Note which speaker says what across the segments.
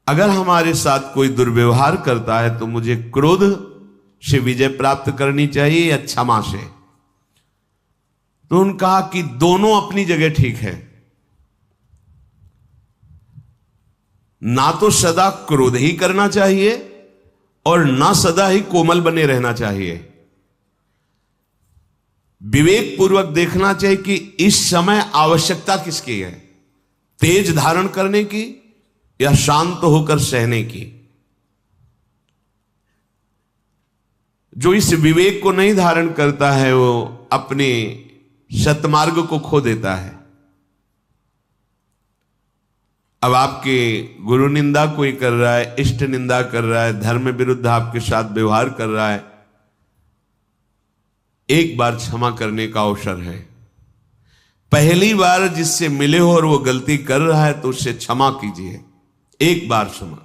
Speaker 1: अगर हमारे साथ कोई दुर्व्यवहार करता है तो मुझे क्रोध से विजय प्राप्त करनी चाहिए या क्षमा से? तो उन्होंने कहा कि दोनों अपनी जगह ठीक है। ना तो सदा क्रोध ही करना चाहिए और ना सदा ही कोमल बने रहना चाहिए। विवेक पूर्वक देखना चाहिए कि इस समय आवश्यकता किसकी है, तेज धारण करने की या शांत होकर सहने की। जो इस विवेक को नहीं धारण करता है वो अपने सतमार्ग को खो देता है। अब आपके गुरु निंदा कोई कर रहा है, इष्ट निंदा कर रहा है, धर्म विरुद्ध आपके साथ व्यवहार कर रहा है, एक बार क्षमा करने का अवसर है। पहली बार जिससे मिले हो और वो गलती कर रहा है तो उससे क्षमा कीजिए, एक बार क्षमा।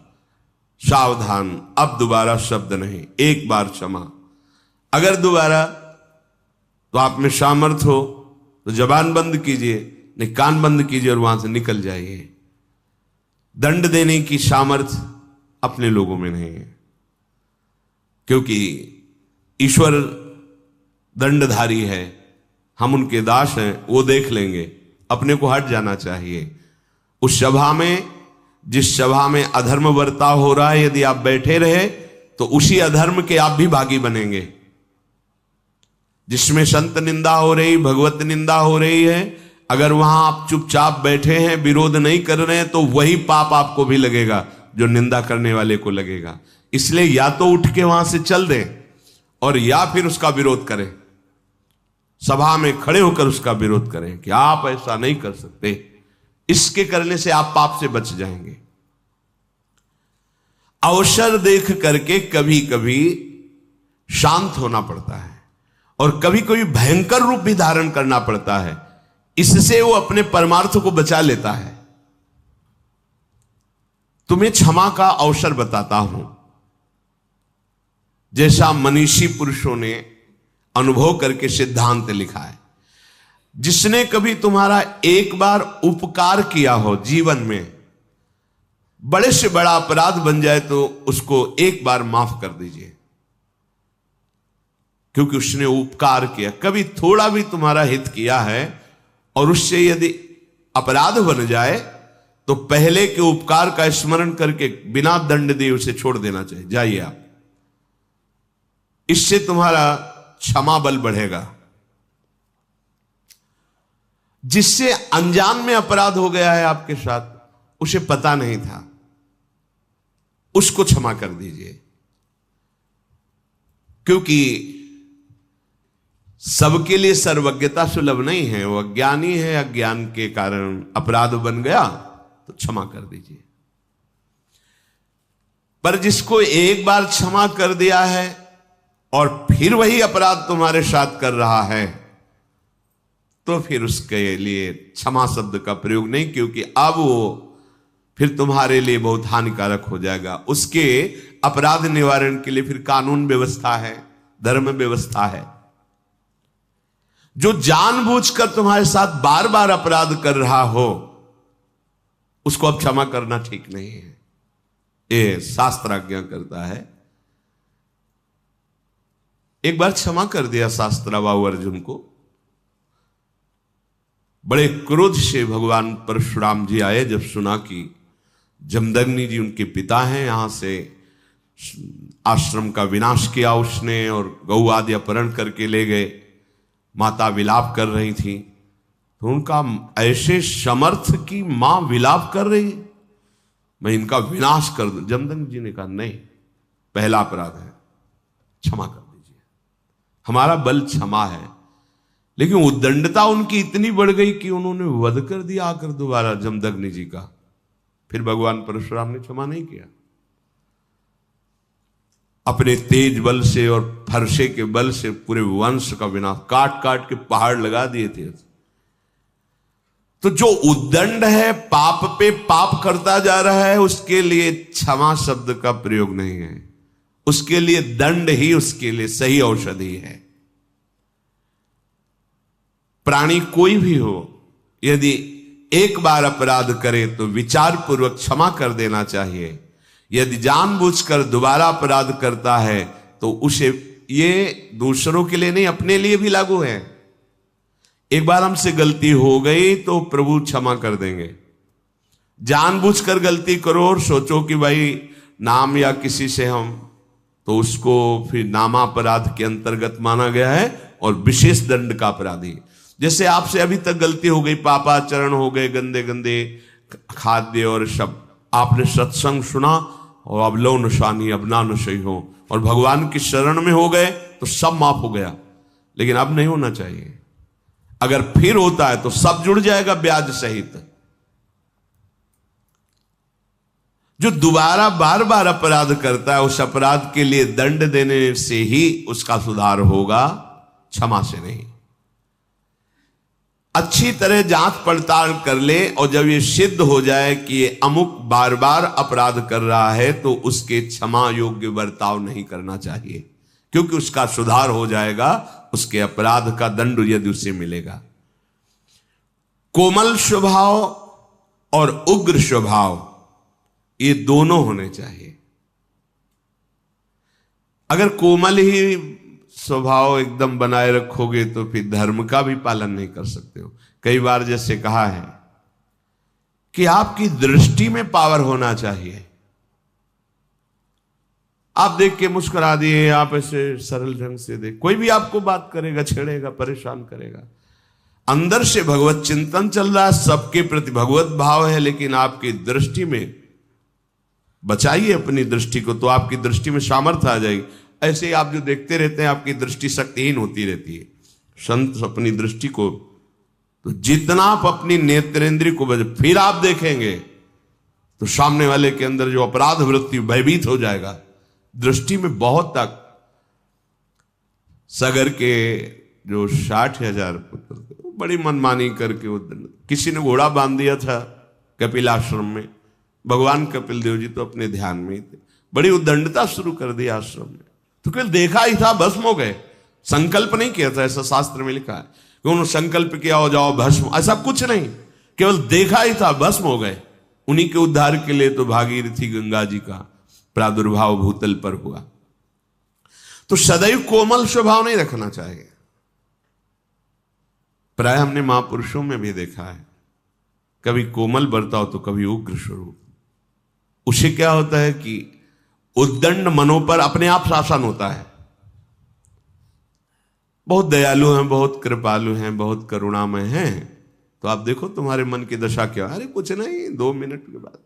Speaker 1: सावधान, अब दोबारा शब्द नहीं, एक बार क्षमा। अगर दोबारा तो आप में सामर्थ्य हो तो जबान बंद कीजिए, नहीं कान बंद कीजिए और वहां से निकल जाइए। दंड देने की सामर्थ्य अपने लोगों में नहीं है, क्योंकि ईश्वर दंडधारी है, हम उनके दास हैं, वो देख लेंगे। अपने को हट जाना चाहिए। उस सभा में, जिस सभा में अधर्म बर्ताव हो रहा है, यदि आप बैठे रहे तो उसी अधर्म के आप भी भागी बनेंगे। जिसमें संत निंदा हो रही, भगवत निंदा हो रही है, अगर वहां आप चुपचाप बैठे हैं, विरोध नहीं कर रहे हैं, तो वही पाप आपको भी लगेगा जो निंदा करने वाले को लगेगा। इसलिए या तो उठ के वहां से चल दें और या फिर उसका विरोध करें, सभा में खड़े होकर उसका विरोध करें कि आप ऐसा नहीं कर सकते। इसके करने से आप पाप से बच जाएंगे। अवसर देख करके कभी कभी शांत होना पड़ता है और कभी कभी भयंकर रूप भी धारण करना पड़ता है। इससे वो अपने परमार्थ को बचा लेता है। तुम्हें क्षमा का अवसर बताता हूं, जैसा मनीषी पुरुषों ने अनुभव करके सिद्धांत लिखा है। जिसने कभी तुम्हारा एक बार उपकार किया हो जीवन में, बड़े से बड़ा अपराध बन जाए तो उसको एक बार माफ कर दीजिए, क्योंकि उसने उपकार किया। कभी थोड़ा भी तुम्हारा हित किया है और उससे यदि अपराध बन जाए तो पहले के उपकार का स्मरण करके बिना दंड दिए उसे छोड़ देना चाहिए। जाइए आप, इससे तुम्हारा क्षमा बल बढ़ेगा। जिससे अनजान में अपराध हो गया है आपके साथ, उसे पता नहीं था, उसको क्षमा कर दीजिए। क्योंकि सबके लिए सर्वज्ञता सुलभ नहीं है, वो अज्ञानी है, अज्ञान के कारण अपराध बन गया तो क्षमा कर दीजिए। पर जिसको एक बार क्षमा कर दिया है और फिर वही अपराध तुम्हारे साथ कर रहा है, तो फिर उसके लिए क्षमा शब्द का प्रयोग नहीं, क्योंकि अब वो फिर तुम्हारे लिए बहुत हानिकारक हो जाएगा। उसके अपराध निवारण के लिए फिर कानून व्यवस्था है, धर्म व्यवस्था है। जो जानबूझकर तुम्हारे साथ बार बार अपराध कर रहा हो, उसको अब क्षमा करना ठीक नहीं है, ये शास्त्र आज्ञा करता है। एक बार क्षमा कर दिया शास्त्राबाहु अर्जुन को। बड़े क्रोध से भगवान परशुराम जी आए, जब सुना कि जमदग्नि जी उनके पिता हैं, यहां से आश्रम का विनाश किया उसने और गौ आदि अपहरण करके ले गए। माता विलाप कर रही थी, तो उनका ऐसे समर्थ की मां विलाप कर रही है, मैं इनका विनाश कर दूं। जमदग्नि जी ने कहा नहीं, पहला अपराध है, क्षमा कर दीजिए, हमारा बल क्षमा है। लेकिन उद्दंडता उनकी इतनी बढ़ गई कि उन्होंने वध कर दिया आकर दोबारा जमदग्नि जी का। फिर भगवान परशुराम ने क्षमा नहीं किया। अपने तेज बल से और फरसे के बल से पूरे वंश का विनाश, काट काट के पहाड़ लगा दिए थे। तो जो उद्दंड है, पाप पे पाप करता जा रहा है, उसके लिए क्षमा शब्द का प्रयोग नहीं है, उसके लिए दंड ही उसके लिए सही औषधि है। प्राणी कोई भी हो, यदि एक बार अपराध करे तो विचार पूर्वक क्षमा कर देना चाहिए। यदि जानबूझकर दोबारा अपराध करता है तो उसे, ये दूसरों के लिए नहीं अपने लिए भी लागू है। एक बार हमसे गलती हो गई तो प्रभु क्षमा कर देंगे। जानबूझकर गलती करो और सोचो कि भाई नाम या किसी से हम, तो उसको फिर नामापराध के अंतर्गत माना गया है और विशेष दंड का अपराधी। जैसे आपसे अभी तक गलती हो गई, पापाचरण हो गए, गंदे गंदे खाद्य और शब्द, आपने सत्संग सुना और अब लो नशानी अब ना नशई हो और भगवान की शरण में हो गए तो सब माफ हो गया। लेकिन अब नहीं होना चाहिए। अगर फिर होता है तो सब जुड़ जाएगा ब्याज सहित। जो दोबारा बार बार अपराध करता है उस अपराध के लिए दंड देने से ही उसका सुधार होगा, क्षमा से नहीं। अच्छी तरह जांच पड़ताल कर ले और जब ये सिद्ध हो जाए कि ये अमुक बार बार अपराध कर रहा है तो उसके क्षमा योग्य बर्ताव नहीं करना चाहिए, क्योंकि उसका सुधार हो जाएगा, उसके अपराध का दंड यदि उसे मिलेगा। कोमल स्वभाव और उग्र स्वभाव ये दोनों होने चाहिए। अगर कोमल ही स्वभाव एकदम बनाए रखोगे तो फिर धर्म का भी पालन नहीं कर सकते हो। कई बार जैसे कहा है कि आपकी दृष्टि में पावर होना चाहिए। आप देख के मुस्कुरा दिए, आप ऐसे सरल ढंग से देख, कोई भी आपको बात करेगा, छेड़ेगा, परेशान करेगा। अंदर से भगवत चिंतन चल रहा है, सबके प्रति भगवत भाव है, लेकिन आपकी दृष्टि में बचाइए अपनी दृष्टि को, तो आपकी दृष्टि में सामर्थ्य आ जाएगी। ऐसे ही आप जो देखते रहते हैं आपकी दृष्टि शक्तिहीन होती रहती है। संत अपनी दृष्टि को, तो जितना आप अपनी नेत्रेंद्रिय को फिर आप देखेंगे तो सामने वाले के अंदर जो अपराध वृत्ति भयभीत हो जाएगा। दृष्टि में बहुत तक सगर के जो 60,000 पुत्र थे, बड़ी मनमानी करके वो किसी ने घोड़ा बांध दिया था कपिल आश्रम में। भगवान कपिल देव जी तो अपने ध्यान में ही थे, बड़ी उद्दंडता शुरू कर दी आश्रम में। तो केवल देखा ही था, भस्म हो गए। संकल्प नहीं किया था, ऐसा शास्त्र में लिखा है कि उन्होंने संकल्प किया हो जाओ भस्म, ऐसा कुछ नहीं, केवल देखा ही था, भस्म हो गए। उन्हीं के उद्धार के लिए तो भागीरथी गंगा जी का प्रादुर्भाव भूतल पर हुआ। तो सदैव कोमल स्वभाव नहीं रखना चाहिए। प्राय हमने महापुरुषों में भी देखा है, कभी कोमल बर्ताव तो कभी उग्र स्वरूप। उसे क्या होता है कि उद्दंड मनों पर अपने आप शासन होता है। बहुत दयालु हैं, बहुत कृपालु हैं, बहुत करुणामय हैं, तो आप देखो तुम्हारे मन की दशा क्या। अरे कुछ नहीं, 2 मिनट के बाद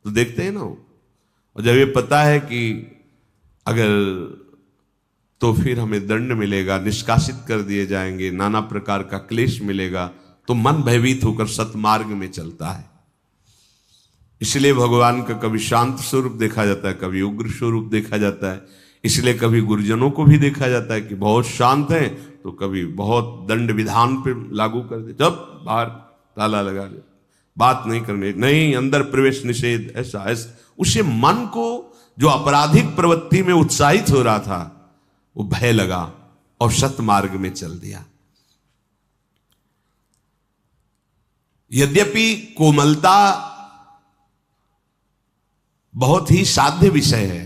Speaker 1: तो देखते हैं ना वो। और जब ये पता है कि अगर तो फिर हमें दंड मिलेगा, निष्कासित कर दिए जाएंगे, नाना प्रकार का क्लेश मिलेगा, तो मन भयभीत होकर सतमार्ग में चलता है। इसलिए भगवान का कभी शांत स्वरूप देखा जाता है, कभी उग्र स्वरूप देखा जाता है। इसलिए कभी गुरुजनों को भी देखा जाता है कि बहुत शांत हैं, तो कभी बहुत दंड विधान पे लागू कर दे, जब बाहर ताला लगा दे, बात नहीं करने, नहीं अंदर प्रवेश निषेध, ऐसा ऐसा। उसे मन को जो आपराधिक प्रवृत्ति में उत्साहित हो रहा था वो भय लगा और सतमार्ग में चल दिया। यद्यपि कोमलता बहुत ही साध्य विषय है,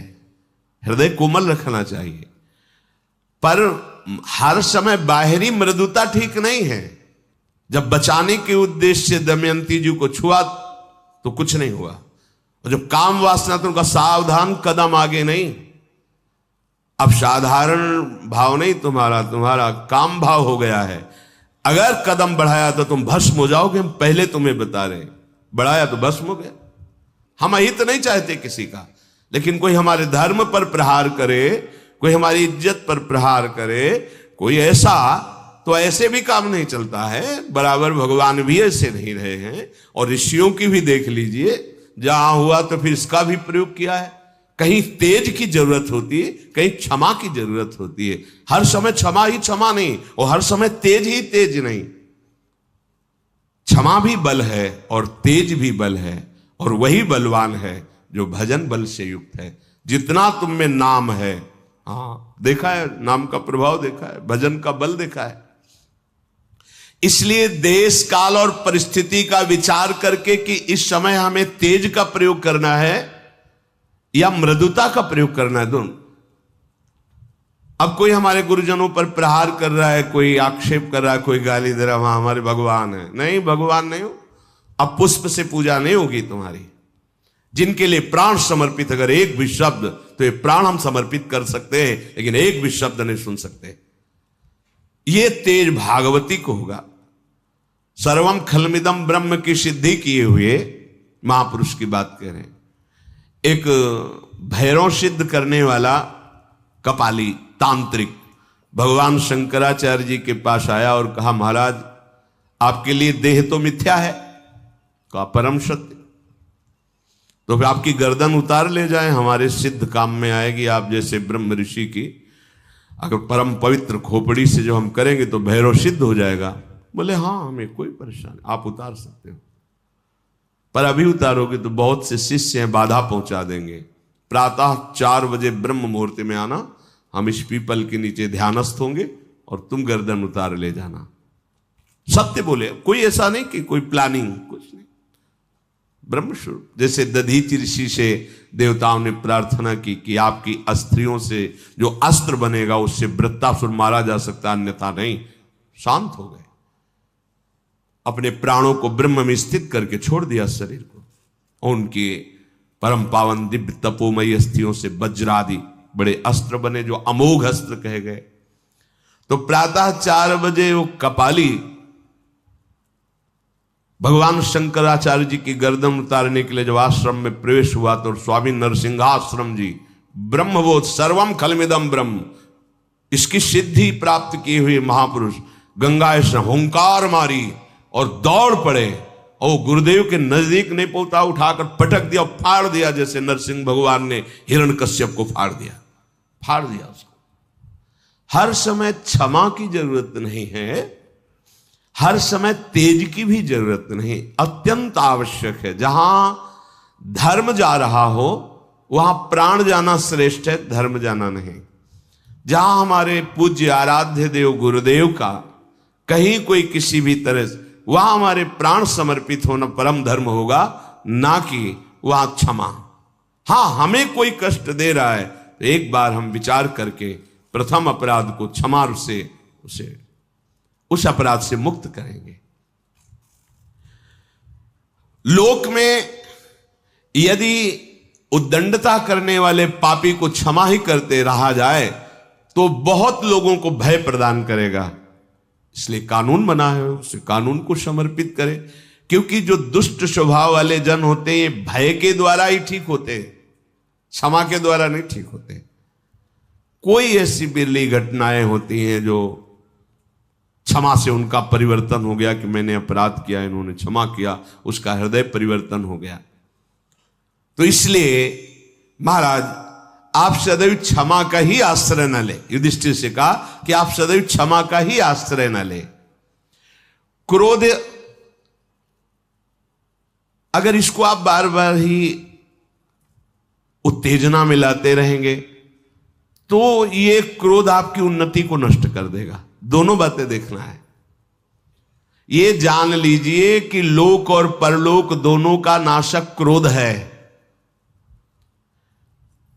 Speaker 1: हृदय कोमल रखना चाहिए, पर हर समय बाहरी मृदुता ठीक नहीं है। जब बचाने के उद्देश्य से दमयंती जी को छुआ तो कुछ नहीं हुआ, और जब काम वासना तो उनका सावधान कदम आगे नहीं। अब साधारण भाव नहीं तुम्हारा काम भाव हो गया है। अगर कदम बढ़ाया तो तुम भस्म हो जाओगे, हम पहले तुम्हें बता रहे, बढ़ाया तो भस्म हो गया। हम अहित नहीं चाहते किसी का, लेकिन कोई हमारे धर्म पर प्रहार करे, कोई हमारी इज्जत पर प्रहार करे, कोई ऐसा, तो ऐसे भी काम नहीं चलता है। बराबर भगवान भी ऐसे नहीं रहे हैं, और ऋषियों की भी देख लीजिए, जहां हुआ तो फिर इसका भी प्रयोग किया है। कहीं तेज की जरूरत होती है, कहीं क्षमा की जरूरत होती है। हर समय क्षमा ही क्षमा नहीं, और हर समय तेज ही तेज नहीं। क्षमा भी बल है और तेज भी बल है, और वही बलवान है जो भजन बल से युक्त है। जितना तुम में नाम है, हाँ देखा है, नाम का प्रभाव देखा है, भजन का बल देखा है। इसलिए देश काल और परिस्थिति का विचार करके कि इस समय हमें तेज का प्रयोग करना है, या मृदुता का प्रयोग करना है, दोनों। अब कोई हमारे गुरुजनों पर प्रहार कर रहा है, कोई आक्षेप कर रहा है, कोई गाली दे रहा है, वहां हमारे भगवान है। नहीं, भगवान नहीं हो। अब पुष्प से पूजा नहीं होगी तुम्हारी। जिनके लिए प्राण समर्पित, अगर एक भी शब्द, तो ये प्राण हम समर्पित कर सकते हैं, लेकिन एक भी शब्द नहीं सुन सकते। ये तेज भागवती को होगा। सर्वम खलमिदम ब्रह्म की सिद्धि किए हुए महापुरुष की बात कह रहे हैं। एक भैरव सिद्ध करने वाला कपाली तांत्रिक भगवान शंकराचार्य जी के पास आया और कहा, महाराज आपके लिए देह तो मिथ्या है। कहा, परम सत्य। तो फिर आपकी गर्दन उतार ले जाए, हमारे सिद्ध काम में आएगी। आप जैसे ब्रह्म ऋषि की अगर परम पवित्र खोपड़ी से जो हम करेंगे तो भैरव सिद्ध हो जाएगा। बोले, हाँ, हमें कोई परेशानी, आप उतार सकते हो, पर अभी उतारोगे तो बहुत से शिष्य हैं, बाधा पहुंचा देंगे। प्रातः 4 बजे ब्रह्म मुहूर्त में आना, हम इस पीपल के नीचे ध्यानस्थ होंगे और तुम गर्दन उतार ले जाना। सत्य बोले, कोई ऐसा नहीं कि कोई प्लानिंग, कुछ नहीं। ब्रह्मस्वरूप। जैसे दधीचि ऋषि से देवताओं ने प्रार्थना की कि आपकी अस्त्रियों से जो अस्त्र बनेगा उससे वृत्तासुर मारा जा सकता, अन्यथा नहीं। शांत हो गए, अपने प्राणों को ब्रह्म में स्थित करके छोड़ दिया शरीर को। और उनके परम पावन दिव्य तपोमयी अस्थियों से वज्रादि बड़े अस्त्र बने, जो अमोघ अस्त्र कहे गए। तो प्रातः 4 बजे वो कपाली भगवान शंकराचार्य जी की गर्दन उतारने के लिए जब आश्रम में प्रवेश हुआ तो स्वामी नरसिंहाश्रम जी ब्रह्मबोध सर्वम खलमिदम ब्रह्म, इसकी सिद्धि प्राप्त किए हुए महापुरुष गंगा से हुंकार मारी और दौड़ पड़े, और गुरुदेव के नजदीक नहीं पहुंचा, उठाकर पटक दिया, फाड़ दिया, जैसे नरसिंह भगवान ने हिरण्यकश्यप को फाड़ दिया उसको। हर समय क्षमा की जरूरत नहीं है, हर समय तेज की भी जरूरत नहीं, अत्यंत आवश्यक है। जहां धर्म जा रहा हो वहां प्राण जाना श्रेष्ठ है, धर्म जाना नहीं। जहां हमारे पूज्य आराध्य देव गुरुदेव का कहीं कोई किसी भी तरह से, वहां हमारे प्राण समर्पित होना परम धर्म होगा, ना कि वहां क्षमा। हां, हमें कोई कष्ट दे रहा है तो एक बार हम विचार करके प्रथम अपराध को क्षमा से उसे उस अपराध से मुक्त करेंगे। लोक में यदि उद्दंडता करने वाले पापी को क्षमा ही करते रहा जाए तो बहुत लोगों को भय प्रदान करेगा। इसलिए कानून बना है, उसे कानून को समर्पित करें। क्योंकि जो दुष्ट स्वभाव वाले जन होते हैं भय के द्वारा ही ठीक होते, क्षमा के द्वारा नहीं ठीक होते। कोई ऐसी बिरली घटनाएं होती हैं जो क्षमा से उनका परिवर्तन हो गया कि मैंने अपराध किया, इन्होंने क्षमा किया, उसका हृदय परिवर्तन हो गया। तो इसलिए महाराज आप सदैव क्षमा का ही आश्रय न ले। युधिष्ठिर से कहा कि आप सदैव क्षमा का ही आश्रय न ले। क्रोध, अगर इसको आप बार बार ही उत्तेजना में लाते रहेंगे तो ये क्रोध आपकी उन्नति को नष्ट कर देगा। दोनों बातें देखना है। ये जान लीजिए कि लोक और परलोक दोनों का नाशक क्रोध है।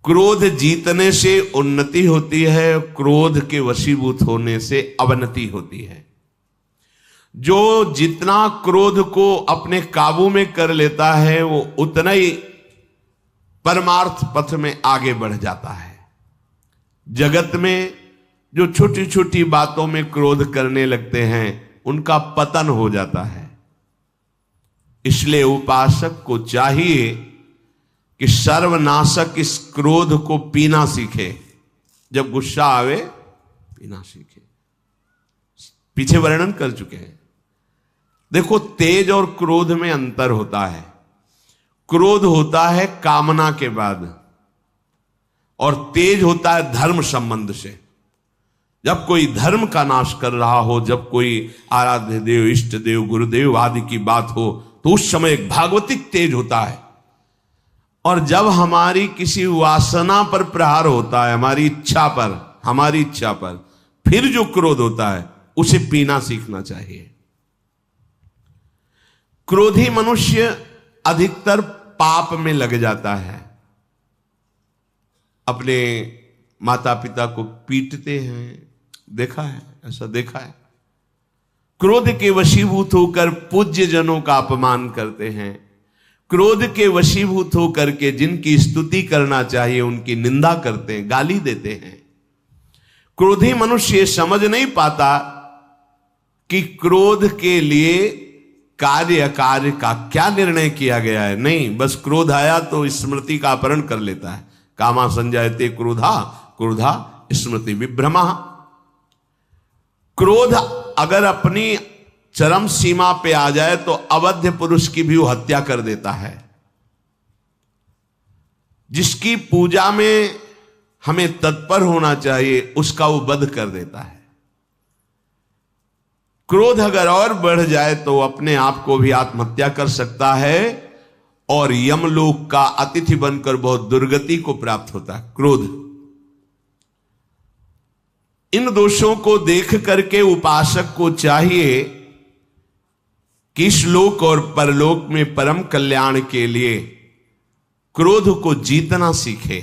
Speaker 1: क्रोध जीतने से उन्नति होती है, क्रोध के वशीभूत होने से अवनति होती है। जो जितना क्रोध को अपने काबू में कर लेता है वो उतना ही परमार्थ पथ में आगे बढ़ जाता है। जगत में जो छोटी छोटी बातों में क्रोध करने लगते हैं उनका पतन हो जाता है। इसलिए उपासक को चाहिए कि सर्वनाशक इस क्रोध को पीना सीखे। जब गुस्सा आवे पीना सीखे। पीछे वर्णन कर चुके हैं। देखो, तेज और क्रोध में अंतर होता है। क्रोध होता है कामना के बाद और तेज होता है धर्म संबंध से। जब कोई धर्म का नाश कर रहा हो, जब कोई आराध्य देव, इष्ट देव, गुरुदेव आदि की बात हो तो उस समय एक भागवतिक तेज होता है। और जब हमारी किसी वासना पर प्रहार होता है, हमारी इच्छा पर फिर जो क्रोध होता है उसे पीना सीखना चाहिए। क्रोधी मनुष्य अधिकतर पाप में लग जाता है। अपने माता पिता को पीटते हैं, देखा है, ऐसा देखा है। क्रोध के वशीभूत होकर पूज्य जनों का अपमान करते हैं, क्रोध के वशीभूत होकर के जिनकी स्तुति करना चाहिए उनकी निंदा करते हैं, गाली देते हैं। क्रोधी मनुष्य समझ नहीं पाता कि क्रोध के लिए कार्य अकार्य का क्या निर्णय किया गया है। नहीं, बस क्रोध आया तो स्मृति का अपहरण कर लेता है। कामा संजायते क्रोधा, क्रोधा स्मृति विभ्रमा। क्रोध अगर अपनी चरम सीमा पे आ जाए तो अवध्य पुरुष की भी वो हत्या कर देता है। जिसकी पूजा में हमें तत्पर होना चाहिए उसका वो वध कर देता है। क्रोध अगर और बढ़ जाए तो अपने आप को भी आत्महत्या कर सकता है और यमलोक का अतिथि बनकर बहुत दुर्गति को प्राप्त होता है क्रोध। इन दोषों को देख करके उपासक को चाहिए कि इस लोक और परलोक में परम कल्याण के लिए क्रोध को जीतना सीखे।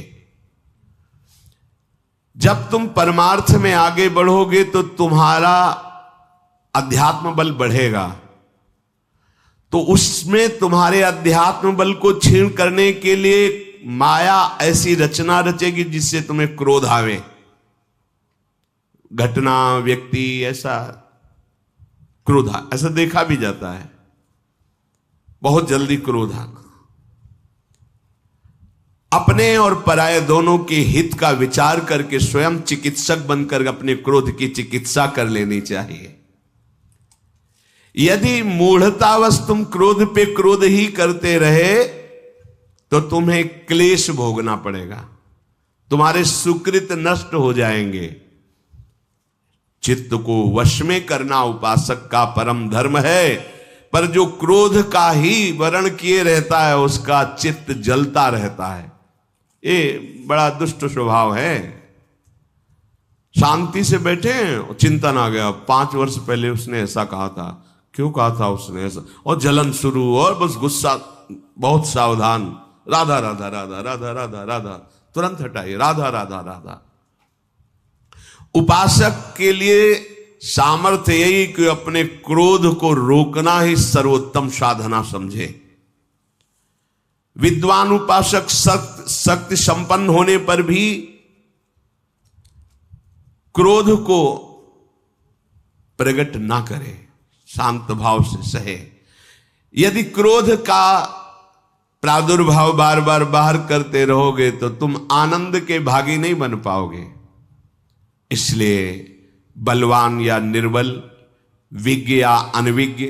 Speaker 1: जब तुम परमार्थ में आगे बढ़ोगे तो तुम्हारा अध्यात्म बल बढ़ेगा, तो उसमें तुम्हारे अध्यात्म बल को क्षीण करने के लिए माया ऐसी रचना रचेगी जिससे तुम्हें क्रोध आवे। घटना, व्यक्ति, ऐसा क्रोध, ऐसा देखा भी जाता है, बहुत जल्दी क्रोध आना। अपने और पराये दोनों के हित का विचार करके स्वयं चिकित्सक बनकर अपने क्रोध की चिकित्सा कर लेनी चाहिए। यदि मूढ़तावश तुम क्रोध पे क्रोध ही करते रहे तो तुम्हें क्लेश भोगना पड़ेगा, तुम्हारे सुकृत नष्ट हो जाएंगे। चित्त को वश में करना उपासक का परम धर्म है, पर जो क्रोध का ही वर्ण किए रहता है उसका चित्त जलता रहता है। ये बड़ा दुष्ट स्वभाव है। शांति से बैठे चिंतन आ गया, 5 वर्ष पहले उसने ऐसा कहा था, क्यों कहा था उसने ऐसा, और जलन शुरू और बस गुस्सा, बहुत सावधान, राधा राधा राधा राधा राधा राधा, तुरंत हटाइए, राधा राधा राधा। उपासक के लिए सामर्थ्य यही कि अपने क्रोध को रोकना ही सर्वोत्तम साधना समझे। विद्वान उपासक शक्ति संपन्न होने पर भी क्रोध को प्रकट ना करे, शांत भाव से सहे। यदि क्रोध का प्रादुर्भाव बार बार बाहर करते रहोगे तो तुम आनंद के भागी नहीं बन पाओगे। इसलिए बलवान या निर्बल, विज्ञ या अनविज्ञ,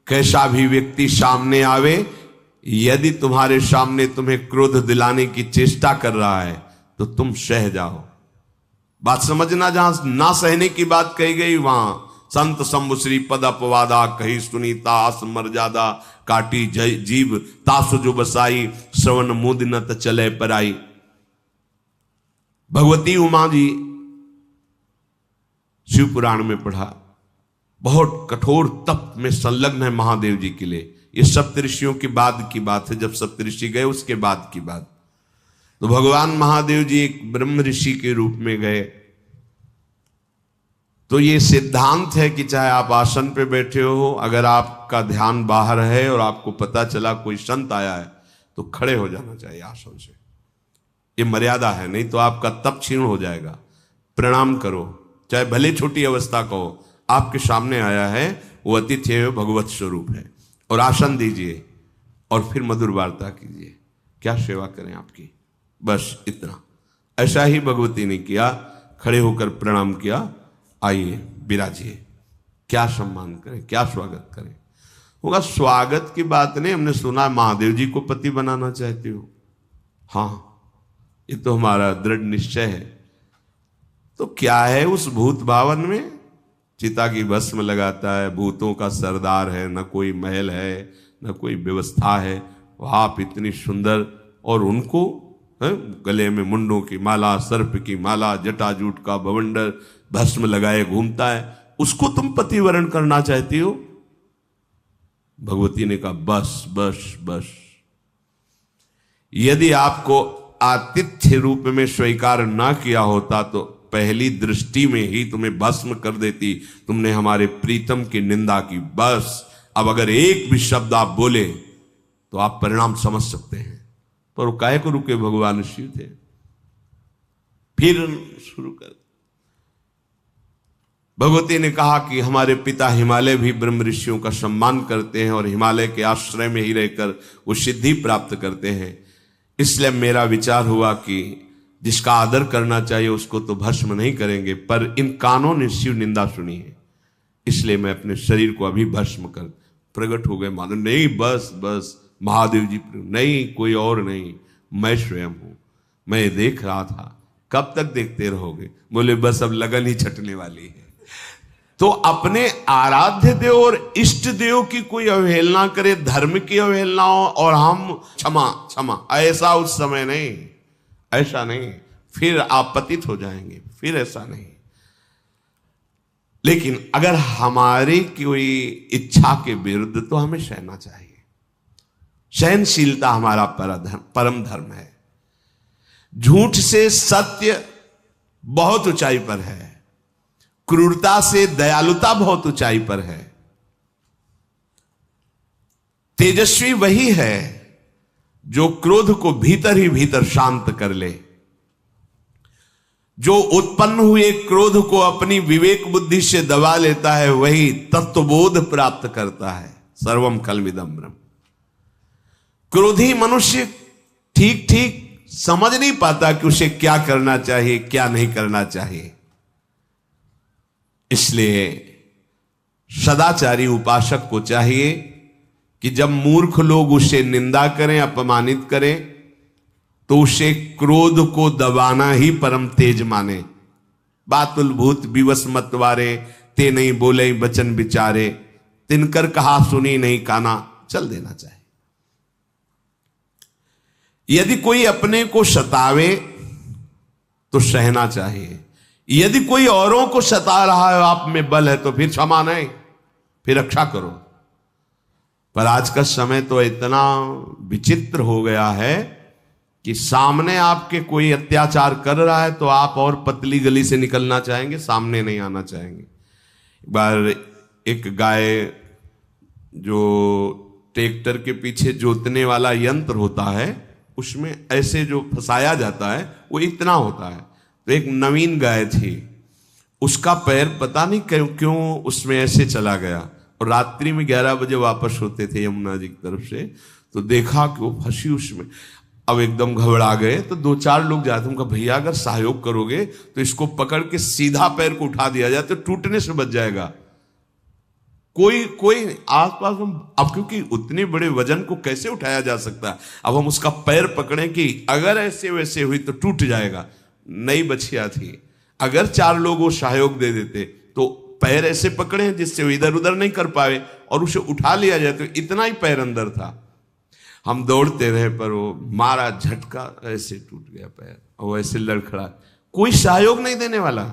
Speaker 1: कैसा भी व्यक्ति सामने आवे, यदि तुम्हारे सामने तुम्हें क्रोध दिलाने की चेष्टा कर रहा है तो तुम सह जाओ। बात समझना, जहां ना सहने की बात कही गई वहां संत शंभु श्री पद अपवादा, कही सुनीता आस मर्यादा, काटी जीव तासु जो बसाई, श्रवण मुदिनत चले पराई। भगवती उमा जी शिव पुराण में पढ़ा, बहुत कठोर तप में संलग्न है महादेव जी के लिए। ये सप्तऋषियों की बाद की बात है, जब सप्तऋषि गए उसके बाद की बात। तो भगवान महादेव जी एक ब्रह्म ऋषि के रूप में गए। तो ये सिद्धांत है कि चाहे आप आसन पे बैठे हो, अगर आपका ध्यान बाहर है और आपको पता चला कोई संत आया है तो खड़े हो जाना चाहिए आसन से। ये मर्यादा है, नहीं तो आपका तप क्षीण हो जाएगा। प्रणाम करो, चाहे भले छोटी अवस्था का हो, आपके सामने आया है, वो अतिथि है, भगवत स्वरूप है, और आसन दीजिए और फिर मधुर वार्ता कीजिए, क्या सेवा करें आपकी, बस इतना। ऐसा ही भगवती ने किया, खड़े होकर प्रणाम किया, आइए विराजिए, क्या सम्मान करें, क्या स्वागत करें। होगा स्वागत की बात नहीं, हमने सुना महादेव जी को पति बनाना चाहती हो, हाँ ये तो हमारा दृढ़ निश्चय है। तो क्या है उस भूत भावन में, चिता की भस्म लगाता है, भूतों का सरदार है, न कोई महल है न कोई व्यवस्था है, आप इतनी सुंदर, और उनको गले में मुंडों की माला, सर्प की माला, जटाजूट का बवंडर, भस्म लगाए घूमता है, उसको तुम पति वरण करना चाहती हो। भगवती ने कहा बस बस बस। यदि आपको आतिथ्य रूप में स्वीकार ना किया होता तो पहली दृष्टि में ही तुम्हें भस्म कर देती। तुमने हमारे प्रीतम की निंदा की, बस अब अगर एक भी शब्द आप बोले तो आप परिणाम समझ सकते हैं। पर वो काहे को रुके, भगवान शिव थे। फिर शुरू कर, भगवती ने कहा कि हमारे पिता हिमालय भी ब्रह्म ऋषियों का सम्मान करते हैं और हिमालय के आश्रय में ही रहकर वो सिद्धि प्राप्त करते हैं। इसलिए मेरा विचार हुआ कि जिसका आदर करना चाहिए उसको तो भस्म नहीं करेंगे, पर इन कानों ने शिव निंदा सुनी है, इसलिए मैं अपने शरीर को अभी भस्म कर। प्रकट हो गए मानो, नहीं बस बस महादेव जी, नहीं कोई और नहीं, मैं स्वयं हूं। मैं देख रहा था। कब तक देखते रहोगे? बोले बस अब लगन ही छटने वाली है। तो अपने आराध्य देव और इष्ट देव की कोई अवहेलना करे, धर्म की अवहेलना हो और हम क्षमा क्षमा, ऐसा उस समय नहीं, ऐसा नहीं, फिर आप पतित हो जाएंगे, फिर ऐसा नहीं। लेकिन अगर हमारी कोई इच्छा के विरुद्ध तो हमें सहना चाहिए। सहनशीलता हमारा परम धर्म है। झूठ से सत्य बहुत ऊंचाई पर है, क्रूरता से दयालुता बहुत ऊंचाई पर है। तेजस्वी वही है जो क्रोध को भीतर ही भीतर शांत कर ले, जो उत्पन्न हुए क्रोध को अपनी विवेक बुद्धि से दबा लेता है, वही तत्वबोध प्राप्त करता है। सर्वम खल्विदम ब्रह्म। क्रोधी मनुष्य ठीक ठीक समझ नहीं पाता कि उसे क्या करना चाहिए, क्या नहीं करना चाहिए। इसलिए सदाचारी उपासक को चाहिए कि जब मूर्ख लोग उसे निंदा करें, अपमानित करें, तो उसे क्रोध को दबाना ही परम तेज माने। बातुल भूत विवश मतवारे, ते नहीं बोले बचन विचारे, तिनकर कहा सुनी नहीं काना, चल देना चाहिए। यदि कोई अपने को सतावे तो सहना चाहिए। यदि कोई औरों को सता रहा है, आप में बल है, तो फिर क्षमा नहीं, फिर रक्षा करो। पर आज का समय तो इतना विचित्र हो गया है कि सामने आपके कोई अत्याचार कर रहा है तो आप और पतली गली से निकलना चाहेंगे, सामने नहीं आना चाहेंगे। एक बार एक गाय, जो ट्रैक्टर के पीछे जोतने वाला यंत्र होता है, उसमें ऐसे जो फंसाया जाता है वो इतना होता है। तो एक नवीन गाय थी, उसका पैर पता नहीं क्यों उसमें ऐसे चला गया, और रात्रि में 11 बजे वापस होते थे यमुना जी की तरफ से, तो देखा कि वो फंसी उसमें। अब एकदम घबरा गए, तो 2-4 लोग जाते, उनका भैया अगर सहयोग करोगे तो इसको पकड़ के सीधा पैर को उठा दिया जाए तो टूटने से बच जाएगा। कोई आसपास हम, अब क्योंकि उतने बड़े वजन को कैसे उठाया जा सकता है, अब हम उसका पैर पकड़े कि अगर ऐसे वैसे हुई तो टूट जाएगा। नई बछिया थी, अगर 4 लोग वो सहयोग दे देते तो पैर ऐसे पकड़े जिससे वो इधर उधर नहीं कर पाए और उसे उठा लिया जाए, तो इतना ही पैर अंदर था। हम दौड़ते रहे, पर वो मारा झटका, ऐसे टूट गया पैर और वो ऐसे लड़खड़ा। कोई सहयोग नहीं देने वाला।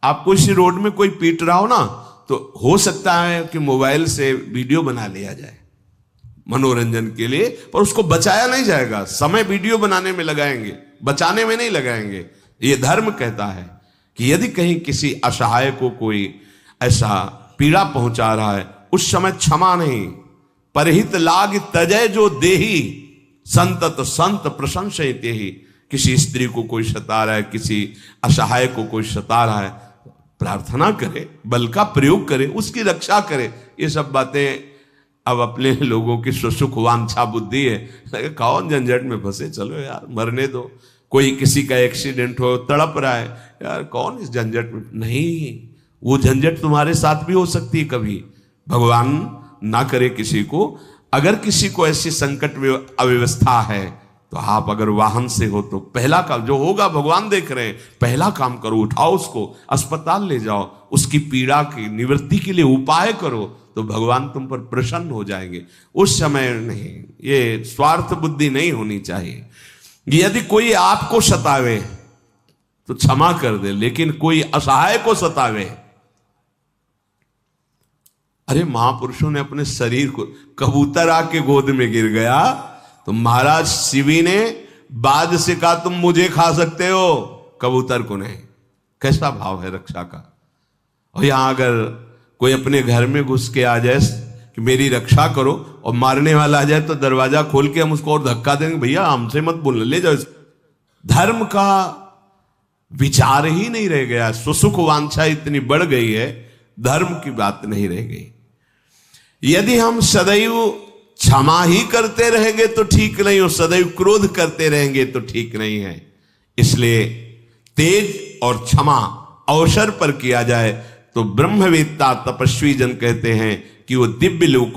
Speaker 1: आपको इसी रोड में कोई पीट रहा हो ना, तो हो सकता है कि मोबाइल से वीडियो बना लिया जाए मनोरंजन के लिए, पर उसको बचाया नहीं जाएगा। समय वीडियो बनाने में लगाएंगे, बचाने में नहीं लगाएंगे। ये धर्म कहता है कि यदि कहीं किसी असहाय को कोई ऐसा पीड़ा पहुंचा रहा है, उस समय क्षमा नहीं, परहित लाग तजय जो देही, संतत संत प्रशंसयते ही। किसी स्त्री को कोई सता रहा है, किसी असहाय को कोई सता रहा है, प्रार्थना करे, बल का प्रयोग करे, उसकी रक्षा करे। ये सब बातें अब अपने लोगों की सुसुख वांछा बुद्धि है। कौन झंझट में फंसे, चलो यार मरने दो। कोई किसी का एक्सीडेंट हो, तड़प रहा है, यार कौन इस झंझट में, नहीं, वो झंझट तुम्हारे साथ भी हो सकती है कभी। भगवान ना करे किसी को। अगर किसी को ऐसी संकट में अव्यवस्था है, तो आप अगर वाहन से हो तो पहला काम जो होगा, भगवान देख रहे हैं, पहला काम करो, उठाओ उसको, अस्पताल ले जाओ, उसकी पीड़ा की निवृत्ति के लिए उपाय करो, तो भगवान तुम पर प्रसन्न हो जाएंगे। उस समय नहीं, ये स्वार्थ बुद्धि नहीं होनी चाहिए। यदि कोई आपको सतावे तो क्षमा कर दे, लेकिन कोई असहाय को सतावे, अरे महापुरुषों ने अपने शरीर को, कबूतर आके गोद में गिर गया तो महाराज शिवी ने बाज से कहा तुम मुझे खा सकते हो, कबूतर को नहीं। कैसा भाव है रक्षा का। और यहां अगर कोई अपने घर में घुस के आ जाए कि मेरी रक्षा करो, और मारने वाला आ जाए तो दरवाजा खोल के हम उसको और धक्का देंगे, भैया हमसे मत बोलने, ले जाओ। धर्म का विचार ही नहीं रह गया। सुसुख वांछा इतनी बढ़ गई है, धर्म की बात नहीं रह गई। यदि हम सदैव क्षमा ही करते रहेंगे तो ठीक नहीं, और सदैव क्रोध करते रहेंगे तो ठीक नहीं है। इसलिए तेज और क्षमा अवसर पर किया जाए तो ब्रह्मवेत्ता तपस्वी जन कहते हैं कि वो दिव्य लोक